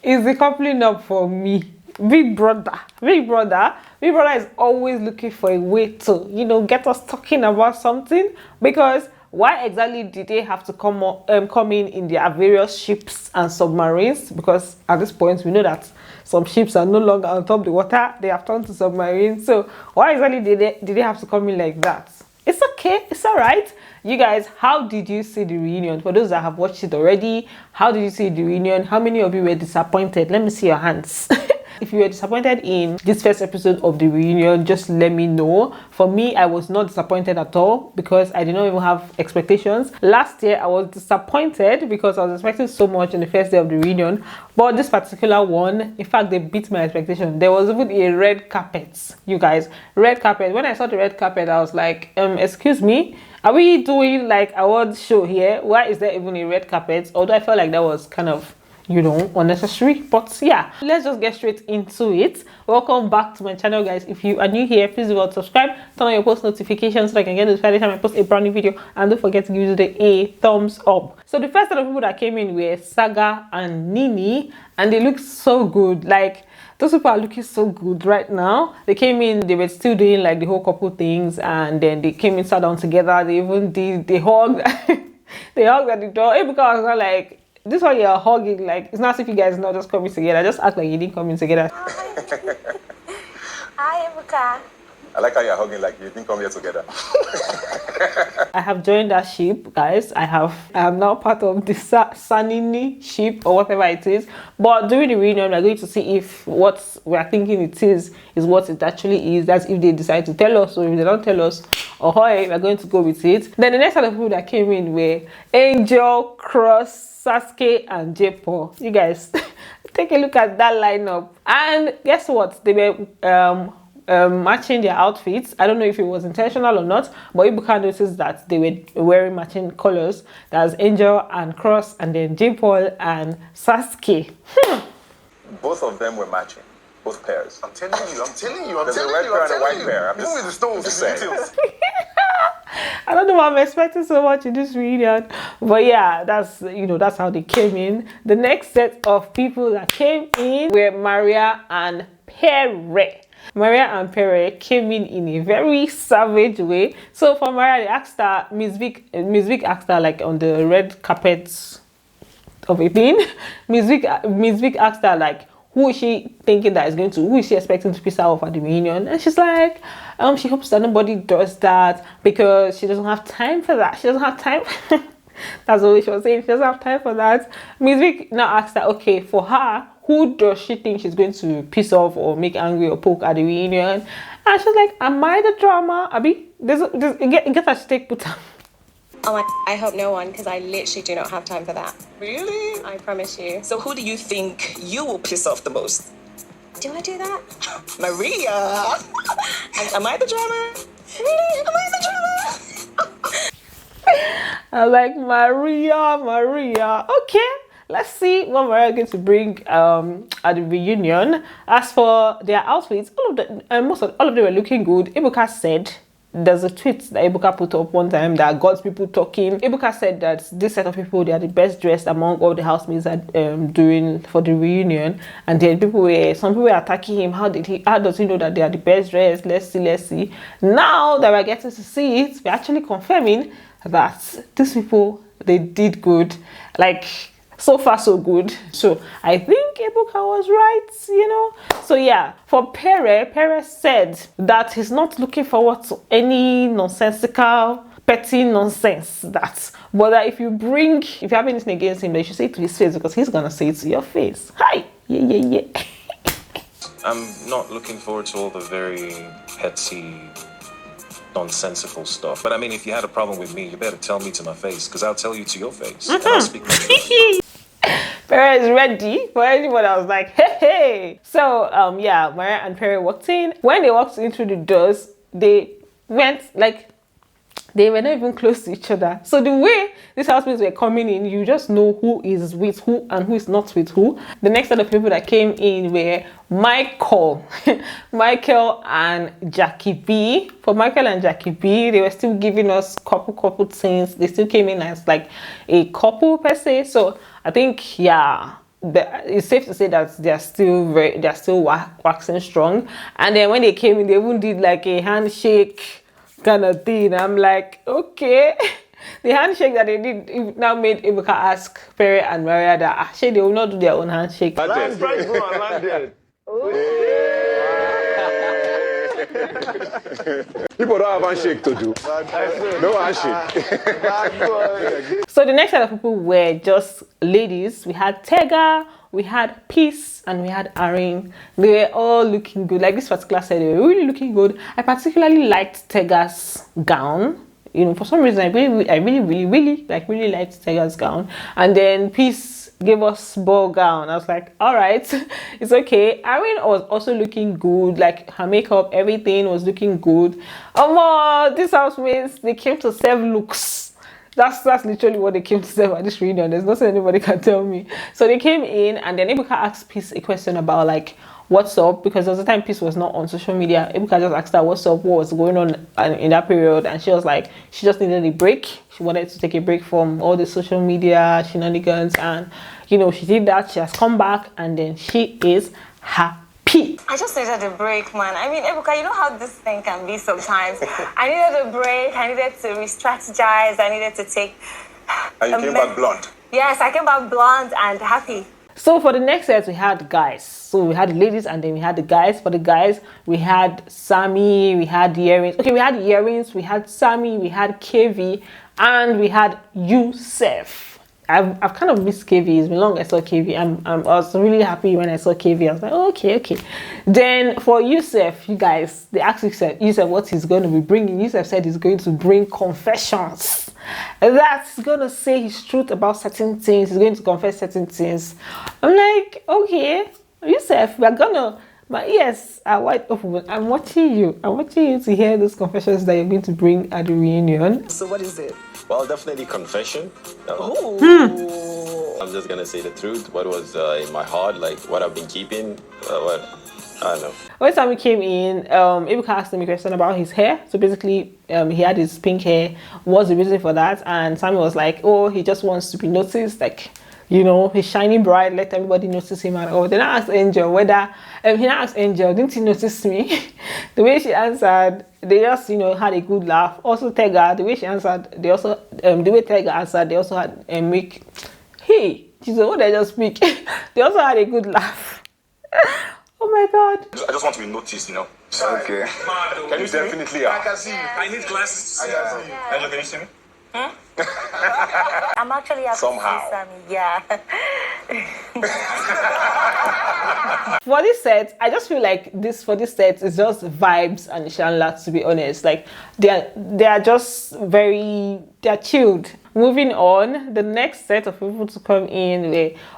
is the coupling up for me. Big brother is always looking for a way to, you know, get us talking about something. Because why exactly did they have to come in their various ships and submarines? Because at this point we know that some ships are no longer on top of the water, they have turned to submarines. So why exactly did they have to come in like that? It's okay, it's all right. You guys, how did you see the reunion? For those that have watched it already, how did you see the reunion? How many of you were disappointed? Let me see your hands. If you were disappointed in this first episode of the reunion, just let me know. For me, I was not disappointed at all because I did not even have expectations. Last year, I was disappointed because I was expecting so much on the first day of the reunion. But this particular one, in fact, they beat my expectation. There was even a red carpet, you guys. Red carpet. When I saw the red carpet, I was like, excuse me, are we doing like award show here? Why is there even a red carpet? Although I felt like that was kind of, you know, unnecessary. But yeah, let's just get straight into it. Welcome back to my channel, guys. If you are new here, please do subscribe, turn on your post notifications so I can get notified anytime I post a brand new video, and don't forget to give it a thumbs up. So the first set of people that came in were Saga and Nini, and they look so good. Like, those people are looking so good right now. They came in, they were still doing like the whole couple things, and then they came in, sat down together. They even did, they hugged. They hugged at the door. Ebuka was not like, this one you're hugging, like, it's not as if you guys not just coming together. Just act like you didn't come in together. Hi, Ebuka. I like how you're hugging like you didn't come here together. I have joined that ship, guys. I am now part of the Sanini ship or whatever it is. But during the reunion, we're going to see if what we're thinking it is what it actually is. That's if they decide to tell us, or if they don't tell us, or hey, we're going to go with it. Then the next set of people that came in were Angel, Cross, Sasuke, and J-Paul. You guys, take a look at that lineup. And guess what? They were matching their outfits. I don't know if it was intentional or not, but Ibuka noticed that they were wearing matching colors. That's Angel and Cross, and then J-Paul and Sasuke. Both of them were matching. Both pairs. I'm telling you. There's a red pair and a white pair. Move with the stones, just the saying. details. I don't know what I'm expecting so much in this reunion, but yeah, that's, you know, that's how they came in. The next set of people that came in were Maria and Pere. Maria and Pere came in a very savage way. So for Maria, they asked her, Miss Vic asked her like on the red carpet of a thing. Miss Vic asked her like, who is she thinking that is going to, who is she expecting to piss her off at the reunion? And she's like, she hopes that nobody does that because she doesn't have time for that. She doesn't have time. That's what she was saying. She doesn't have time for that. Miss Vic now asked her, okay, for her, who does she think she's going to piss off or make angry or poke at the reunion? And she's like, am I the drama? Abi, it gets her to take put. Oh, I hope no one, because I literally do not have time for that. Really? I promise you. So who do you think you will piss off the most? Do I do that? Maria. Am I the drama? Really? Am I the drama? I'm like, Maria. Okay. Let's see what Maria is going to bring at the reunion. As for their outfits, all of them were looking good. Ibuka said, there's a tweet that Ibuka put up one time that got people talking. Ibuka said that this set of people, they are the best dressed among all the housemates that doing for the reunion. And then some people were attacking him. How does he know that they are the best dressed? Let's see. Now that we're getting to see it, we're actually confirming that these people, they did good. Like, so far so good. So I think Ebuka was right, you know. So yeah, for Pere said that he's not looking forward to any nonsensical petty nonsense, but that if you have anything against him, they should say it to his face, because he's gonna say it to your face. Hi. Yeah. I'm not looking forward to all the very petty, nonsensical stuff. But I mean, if you had a problem with me, you better tell me to my face, because I'll tell you to your face. And I'll speak my truth. Pere is ready for anyone. I was like, hey. So yeah, Maria and Pere walked in. When they walked in through the doors, they went like, they were not even close to each other. So the way these housemates were coming in, you just know who is with who and who is not with who. The next set of people that came in were Michael and Jackie B. For Michael and Jackie B, they were still giving us couple things. They still came in as like a couple per se. So I think, yeah, it's safe to say that they're still waxing strong. And then when they came in, they even did like a handshake kind of thing. I'm like, okay. The handshake that they did now made Ebuka ask Pere and Maria that actually they will not do their own handshake. Landed. People don't have handshake to do. No handshake. So the next set of people were just ladies. We had Tega, we had Peace, and we had Irene. They were all looking good. Like this particular set, they were really looking good. I particularly liked Tega's gown. You know, for some reason, I really liked Tega's gown. And then Peace gave us ball gown. I was like, all right, it's okay. Irene was also looking good. Like her makeup, everything was looking good. These housemates, they came to serve looks. That's literally what they came to serve at this reunion. There's nothing anybody can tell me. So they came in, and then Ebuka asked Peace a question about like, what's up, because there was a time Peace was not on social media. Ebuka just asked her what's up, what was going on in that period, and she was like, she just needed a break. She wanted to take a break from all the social media shenanigans, and you know, she did that. She has come back, and then she is happy. I just needed a break, man. I mean, Ebuka, you know how this thing can be sometimes. I needed a break. I needed to re-strategize. I needed to take... And you came back blonde. Yes, I came back blonde and happy. So for the next set, we had guys. So we had the ladies, and then we had the guys. For the guys, we had Sammy, we had the earrings. Okay, we had the earrings, we had Sammy, we had KV, and we had Yusef. I've kind of missed KV. It's been long I saw KV. I was really happy when I saw KV. I was like, oh, okay. Then for Yusef, you guys, they asked Yusef what he's going to be bringing. Yusef said he's going to bring confessions. That's going to say his truth about certain things. He's going to confess certain things. I'm like, okay, Yusef, we're gonna... My ears are wide open. I'm watching you. I'm watching you to hear those confessions that you're going to bring at the reunion. So what is it? Well, definitely confession. I'm just gonna say the truth. What was in my heart, like what I've been keeping. I don't know. When Sammy came in, Ebuka asked him a question about his hair. So basically, he had his pink hair. What's the reason for that? And Sammy was like, oh, he just wants to be noticed. Like, you know, he's shining bright. Let everybody notice him. And oh, then I asked Angel whether he asked Angel, didn't he notice me? The way she answered, they just, you know, had a good laugh. Also Tega, the way she answered, they also the way Tega answered, they also had a make. Hey, Jesus, what did I just speak? They also had a good laugh. Oh my God. I just want to be noticed, you know. Okay. Can you definitely? I can see you. I need glasses to see. Hello, can you see me? I'm actually happy Somehow. to see Sammy. Yeah. For this set, I just feel like this set is just vibes and Shanla, to be honest. Like they are just they're chilled. Moving on, the next set of people to come in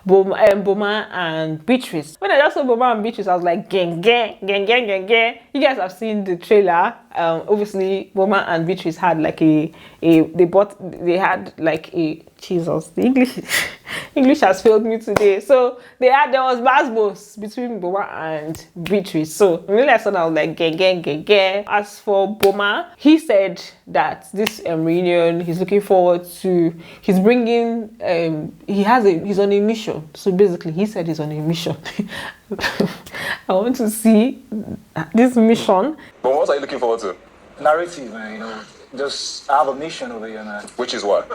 were Boma and Beatrice. When I just saw Boma and Beatrice, I was like, gang. You guys have seen the trailer. Obviously, Boma and Beatrice had like they had like a Jesus. The English has failed me today. So there was basbos between Boma and Beatrice. So when I saw that, I was like, gang. As for Boma, he said that this reunion, he's looking forward to. He's bringing. He's on a mission. So basically, he said he's on a mission. I want to see this mission. But what are you looking forward to? Narrative, man, you know. Just I have a mission over here, man. Which is what?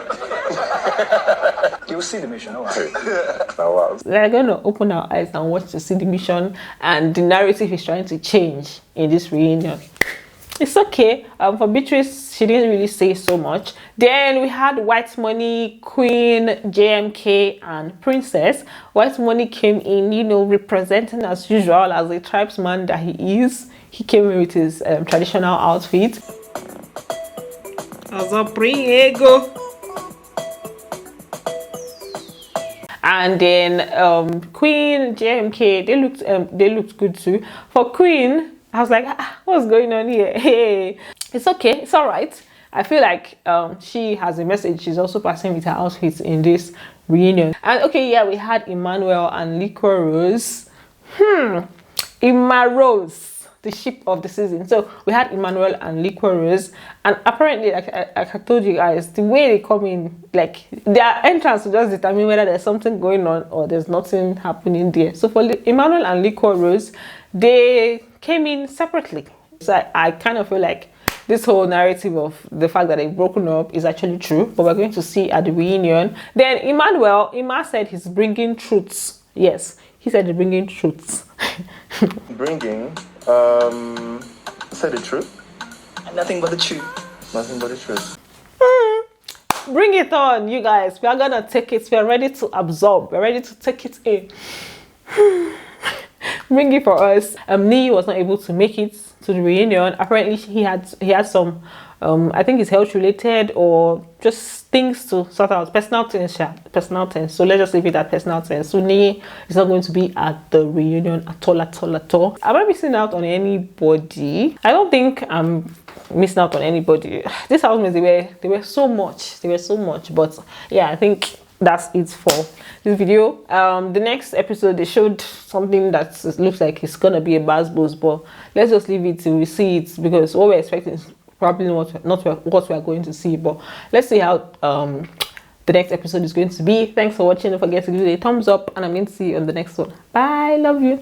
You'll see the mission, all right? Oh, wow. We're going to open our eyes and watch to see the mission and the narrative is trying to change in this reunion. It's okay. For Beatrice, she didn't really say so much. Then we had White Money, Queen, JMK, and Princess. White Money came in, you know, representing as usual as a tribesman that he is. He came in with his traditional outfit. As a priego. And then Queen, JMK, they looked good too. For Queen, I was like, what's going on here? Hey, it's okay, it's all right. I feel like she has a message she's also passing with her outfits in this reunion. And okay, yeah, we had Emmanuel and Liquor Rose. Emma Rose. the ship of the season. So we had Emmanuel and Liquor Rose, and apparently, like I told you guys, the way they come in, like their entrance will just determine whether there's something going on or there's nothing happening there. So for Emmanuel and Liquor Rose, they came in separately. So I kind of feel like this whole narrative of the fact that they've broken up is actually true, but we're going to see at the reunion. Then Emma said he's bringing truths. Yes, he said he's bringing truths. Bringing, say the truth. Nothing but the truth. Nothing but the truth. Bring it on, you guys. We are gonna take it. We are ready to absorb. We're ready to take it in. Bring it for us. Nee was not able to make it to the reunion. Apparently, he had some, I think it's health related or just things to sort out. Personal things. So let's just leave it at personal things. So Nee is not going to be at the reunion at all. Am I missing out on anybody? I don't think I'm missing out on anybody. These housemates, they were so much. But yeah, I think that's it for this video. The next episode, they showed something that looks like it's gonna be a buzz boost, but let's just leave it till we see it, because what we're expecting is probably not what we're going to see. But let's see how the next episode is going to be. Thanks for watching. Don't forget to give it a thumbs up, and I'm going to see you on the next one. Bye, love you.